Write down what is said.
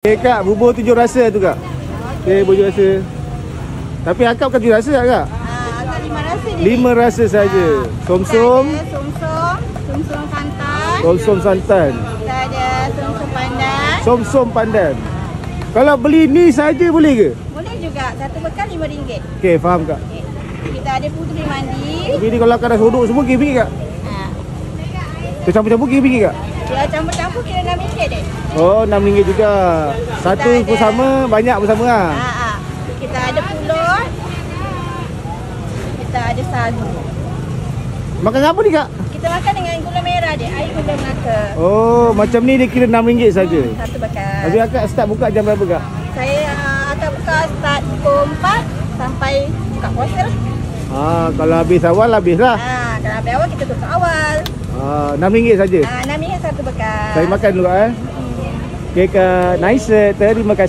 Okay kak, bubur 7 rasa tu kak. Okay, bubur 7 rasa. Tapi akak bukan 7 rasa tak kak? Akak 5 rasa je. 5 rasa saja. Somsom. Somsom santan. Somsom santan. Kita ada somsom pandan. Somsom pandan. Kalau beli ni saja boleh ke? Boleh juga. Satu bekal RM5. Okay, faham kak. Okay. Kita ada puteri mandi. Tapi ni kalau akak dah sodok semua RM1 kak? Kita campur-campur RM1 kak? Ya, campur-campur kira RM6 deh. Oh, RM6 juga. Satu pun sama, banyak pun sama lah. Kita ada pulut. Kita ada sagu. Makan apa ni kak? Kita makan dengan gula merah dia, air gula Melaka. Oh, macam ni dia kira RM6 saja. Satu bekal. Tapi akak start buka jam berapa kak? Saya akan buka start pukul 4 sampai buka puasa lah. Kalau habis awal, habis lah. Kalau habis awal kita tutup awal. RM6 saja. RM6 satu bekal. Saya makan dulu kak. Okay kak, nice. Terima kasih.